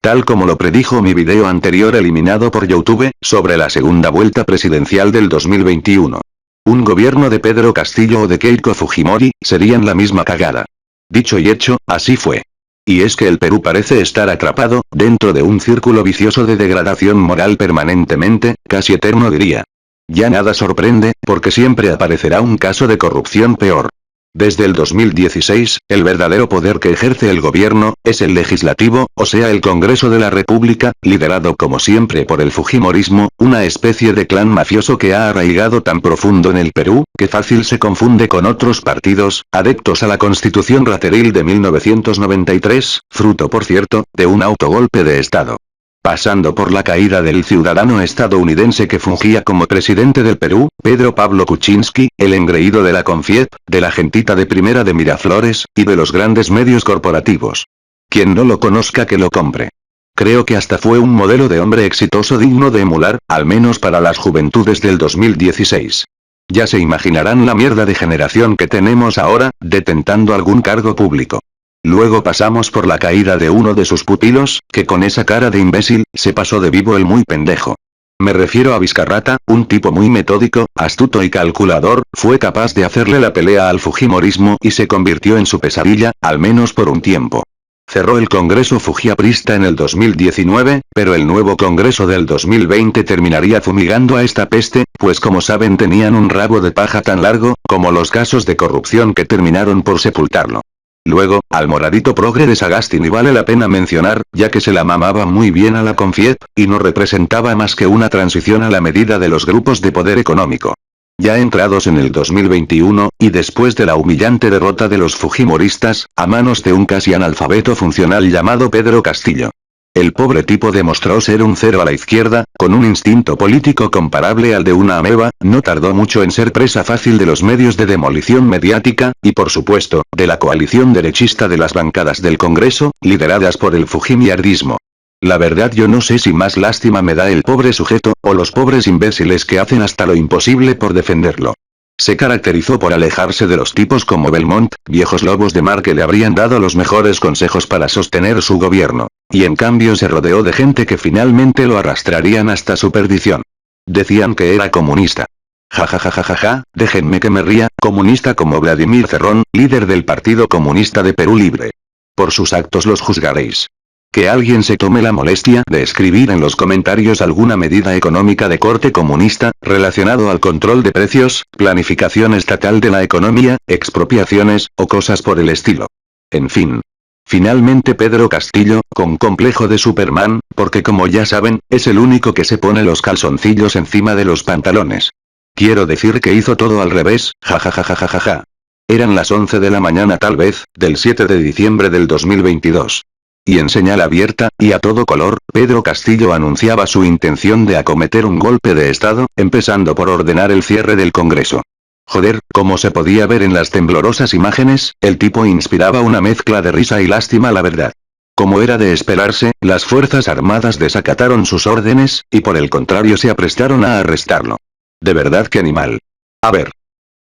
Tal como lo predijo mi video anterior eliminado por YouTube, sobre la segunda vuelta presidencial del 2021. Un gobierno de Pedro Castillo o de Keiko Fujimori, serían la misma cagada. Dicho y hecho, así fue. Y es que el Perú parece estar atrapado, dentro de un círculo vicioso de degradación moral permanentemente, casi eterno diría. Ya nada sorprende, porque siempre aparecerá un caso de corrupción peor. Desde el 2016, el verdadero poder que ejerce el gobierno, es el legislativo, o sea el Congreso de la República, liderado como siempre por el Fujimorismo, una especie de clan mafioso que ha arraigado tan profundo en el Perú, que fácil se confunde con otros partidos, adeptos a la Constitución rateril de 1993, fruto por cierto, de un autogolpe de Estado. Pasando por la caída del ciudadano estadounidense que fungía como presidente del Perú, Pedro Pablo Kuczynski, el engreído de la Confiep, de la gentita de primera de Miraflores, y de los grandes medios corporativos. Quien no lo conozca que lo compre. Creo que hasta fue un modelo de hombre exitoso digno de emular, al menos para las juventudes del 2016. Ya se imaginarán la mierda de generación que tenemos ahora, detentando algún cargo público. Luego pasamos por la caída de uno de sus pupilos, que con esa cara de imbécil, se pasó de vivo el muy pendejo. Me refiero a Vizcarrata, un tipo muy metódico, astuto y calculador, fue capaz de hacerle la pelea al Fujimorismo y se convirtió en su pesadilla, al menos por un tiempo. Cerró el Congreso fujiaprista en el 2019, pero el nuevo Congreso del 2020 terminaría fumigando a esta peste, pues como saben tenían un rabo de paja tan largo, como los casos de corrupción que terminaron por sepultarlo. Luego, al moradito progre de Sagasti ni vale la pena mencionar, ya que se la mamaba muy bien a la Confiep, y no representaba más que una transición a la medida de los grupos de poder económico. Ya entrados en el 2021, y después de la humillante derrota de los fujimoristas, a manos de un casi analfabeto funcional llamado Pedro Castillo. El pobre tipo demostró ser un cero a la izquierda, con un instinto político comparable al de una ameba, no tardó mucho en ser presa fácil de los medios de demolición mediática, y por supuesto, de la coalición derechista de las bancadas del Congreso, lideradas por el fujimiardismo. La verdad yo no sé si más lástima me da el pobre sujeto, o los pobres imbéciles que hacen hasta lo imposible por defenderlo. Se caracterizó por alejarse de los tipos como Belmont, viejos lobos de mar que le habrían dado los mejores consejos para sostener su gobierno. Y en cambio se rodeó de gente que finalmente lo arrastrarían hasta su perdición. Decían que era comunista. Ja, déjenme que me ría, comunista como Vladimir Cerrón, líder del Partido Comunista de Perú Libre. Por sus actos los juzgaréis. Que alguien se tome la molestia de escribir en los comentarios alguna medida económica de corte comunista, relacionado al control de precios, planificación estatal de la economía, expropiaciones, o cosas por el estilo. En fin. Finalmente Pedro Castillo, con complejo de Superman, porque como ya saben, es el único que se pone los calzoncillos encima de los pantalones. Quiero decir que hizo todo al revés, ja. Eran las 11 de la mañana tal vez, del 7 de diciembre del 2022. Y en señal abierta, y a todo color, Pedro Castillo anunciaba su intención de acometer un golpe de Estado, empezando por ordenar el cierre del Congreso. Joder, como se podía ver en las temblorosas imágenes, el tipo inspiraba una mezcla de risa y lástima la verdad. Como era de esperarse, las Fuerzas Armadas desacataron sus órdenes, y por el contrario se aprestaron a arrestarlo. De verdad que animal. A ver.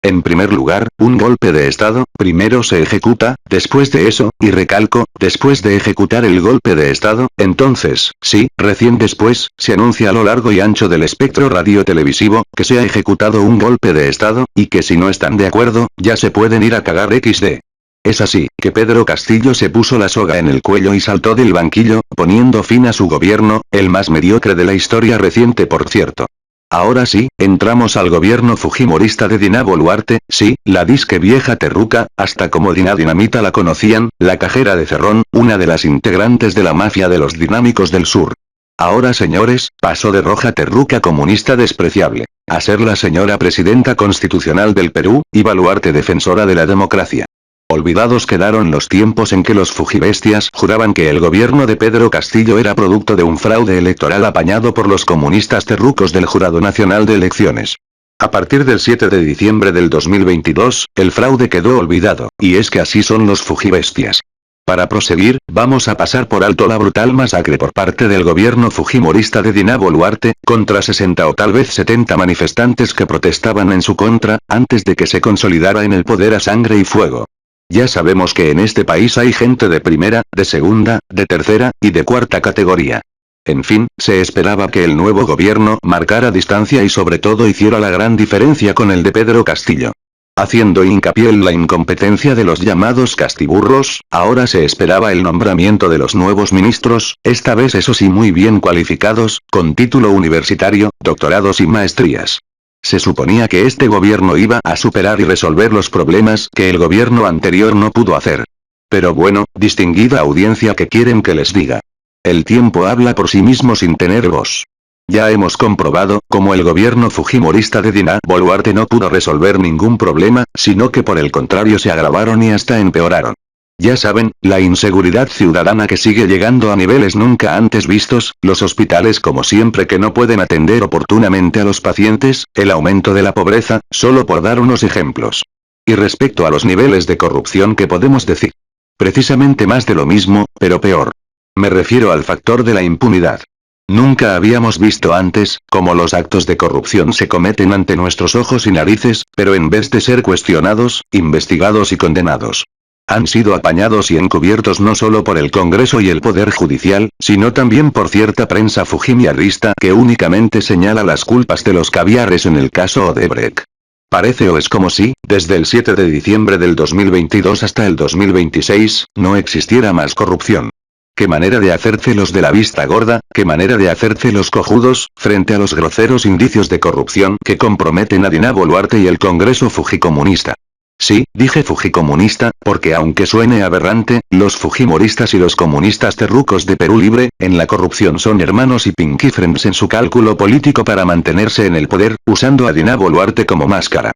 En primer lugar, un golpe de Estado, primero se ejecuta, después de eso, y recalco, después de ejecutar el golpe de Estado, entonces, sí, recién después, se anuncia a lo largo y ancho del espectro radiotelevisivo, que se ha ejecutado un golpe de Estado, y que si no están de acuerdo, ya se pueden ir a cagar XD. Es así, que Pedro Castillo se puso la soga en el cuello y saltó del banquillo, poniendo fin a su gobierno, el más mediocre de la historia reciente por cierto. Ahora sí, entramos al gobierno fujimorista de Dina Boluarte, sí, la disque vieja terruca, hasta como Dina Dinamita la conocían, la cajera de Cerrón, una de las integrantes de la mafia de los dinámicos del sur. Ahora señores, pasó de roja terruca comunista despreciable, a ser la señora presidenta constitucional del Perú, y Boluarte defensora de la democracia. Olvidados quedaron los tiempos en que los fujibestias juraban que el gobierno de Pedro Castillo era producto de un fraude electoral apañado por los comunistas terrucos del Jurado Nacional de Elecciones. A partir del 7 de diciembre del 2022, el fraude quedó olvidado, y es que así son los fujibestias. Para proseguir, vamos a pasar por alto la brutal masacre por parte del gobierno fujimorista de Dina Boluarte, contra 60 o tal vez 70 manifestantes que protestaban en su contra, antes de que se consolidara en el poder a sangre y fuego. Ya sabemos que en este país hay gente de primera, de segunda, de tercera, y de cuarta categoría. En fin, se esperaba que el nuevo gobierno marcara distancia y sobre todo hiciera la gran diferencia con el de Pedro Castillo. Haciendo hincapié en la incompetencia de los llamados castiburros, ahora se esperaba el nombramiento de los nuevos ministros, esta vez eso sí muy bien cualificados, con título universitario, doctorados y maestrías. Se suponía que este gobierno iba a superar y resolver los problemas que el gobierno anterior no pudo hacer. Pero bueno, distinguida audiencia, ¿qué quieren que les diga? El tiempo habla por sí mismo sin tener voz. Ya hemos comprobado cómo el gobierno fujimorista de Dina Boluarte no pudo resolver ningún problema, sino que por el contrario se agravaron y hasta empeoraron. Ya saben, la inseguridad ciudadana que sigue llegando a niveles nunca antes vistos, los hospitales como siempre que no pueden atender oportunamente a los pacientes, el aumento de la pobreza, solo por dar unos ejemplos. Y respecto a los niveles de corrupción, ¿qué podemos decir? Precisamente más de lo mismo, pero peor. Me refiero al factor de la impunidad. Nunca habíamos visto antes cómo los actos de corrupción se cometen ante nuestros ojos y narices, pero en vez de ser cuestionados, investigados y condenados, han sido apañados y encubiertos no solo por el Congreso y el Poder Judicial, sino también por cierta prensa fujimorista que únicamente señala las culpas de los caviares en el caso Odebrecht. Parece o es como si, desde el 7 de diciembre del 2022 hasta el 2026, no existiera más corrupción. Qué manera de hacerse los de la vista gorda, qué manera de hacerse los cojudos, frente a los groseros indicios de corrupción que comprometen a Dina Boluarte y el Congreso fujicomunista. Sí, dije fujicomunista, porque aunque suene aberrante, los fujimoristas y los comunistas terrucos de Perú Libre, en la corrupción son hermanos y pinky friends en su cálculo político para mantenerse en el poder, usando a Dina Boluarte como máscara.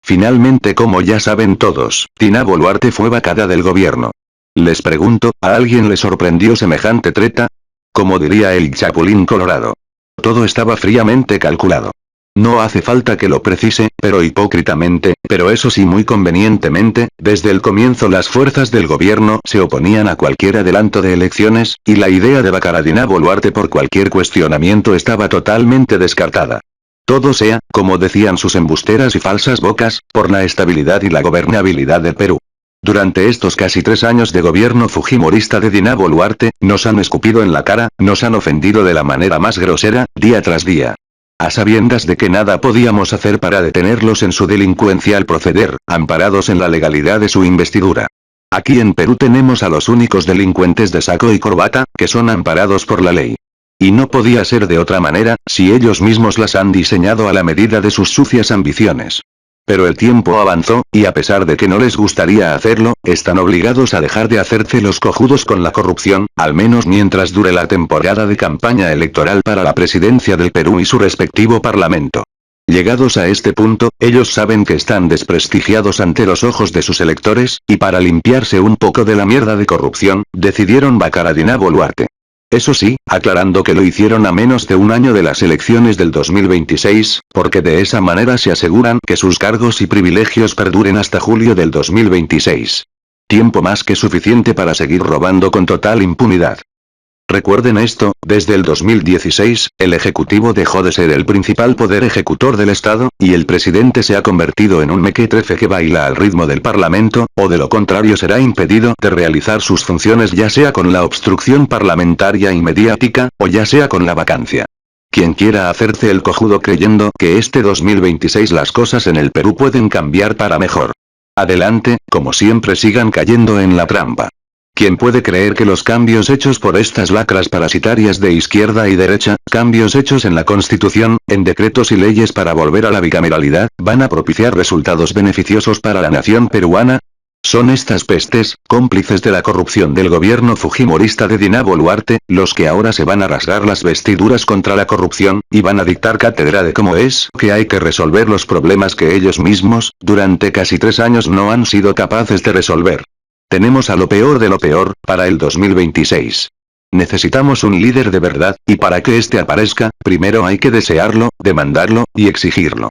Finalmente, como ya saben todos, Dina Boluarte fue vacada del gobierno. Les pregunto, ¿a alguien le sorprendió semejante treta? Como diría el Chapulín Colorado. Todo estaba fríamente calculado. No hace falta que lo precise, pero hipócritamente, pero eso sí muy convenientemente, desde el comienzo las fuerzas del gobierno se oponían a cualquier adelanto de elecciones, y la idea de vacar a Dina Boluarte por cualquier cuestionamiento estaba totalmente descartada. Todo sea, como decían sus embusteras y falsas bocas, por la estabilidad y la gobernabilidad del Perú. Durante estos casi 3 años de gobierno fujimorista de Dina Boluarte, nos han escupido en la cara, nos han ofendido de la manera más grosera, día tras día. A sabiendas de que nada podíamos hacer para detenerlos en su delincuencial proceder, amparados en la legalidad de su investidura. Aquí en Perú tenemos a los únicos delincuentes de saco y corbata, que son amparados por la ley. Y no podía ser de otra manera, si ellos mismos las han diseñado a la medida de sus sucias ambiciones. Pero el tiempo avanzó, y a pesar de que no les gustaría hacerlo, están obligados a dejar de hacerse los cojudos con la corrupción, al menos mientras dure la temporada de campaña electoral para la presidencia del Perú y su respectivo parlamento. Llegados a este punto, ellos saben que están desprestigiados ante los ojos de sus electores, y para limpiarse un poco de la mierda de corrupción, decidieron vacar a Dina Boluarte. Eso sí, aclarando que lo hicieron a menos de un año de las elecciones del 2026, porque de esa manera se aseguran que sus cargos y privilegios perduren hasta julio del 2026. Tiempo más que suficiente para seguir robando con total impunidad. Recuerden esto, desde el 2016, el Ejecutivo dejó de ser el principal poder ejecutor del Estado, y el presidente se ha convertido en un mequetrefe que baila al ritmo del Parlamento, o de lo contrario será impedido de realizar sus funciones ya sea con la obstrucción parlamentaria y mediática, o ya sea con la vacancia. Quien quiera hacerse el cojudo creyendo que este 2026 las cosas en el Perú pueden cambiar para mejor. Adelante, como siempre sigan cayendo en la trampa. ¿Quién puede creer que los cambios hechos por estas lacras parasitarias de izquierda y derecha, cambios hechos en la Constitución, en decretos y leyes para volver a la bicameralidad, van a propiciar resultados beneficiosos para la nación peruana? Son estas pestes, cómplices de la corrupción del gobierno fujimorista de Dina Boluarte, los que ahora se van a rasgar las vestiduras contra la corrupción, y van a dictar cátedra de cómo es que hay que resolver los problemas que ellos mismos, durante casi 3 años no han sido capaces de resolver. Tenemos a lo peor de lo peor, para el 2026. Necesitamos un líder de verdad, y para que éste aparezca, primero hay que desearlo, demandarlo, y exigirlo.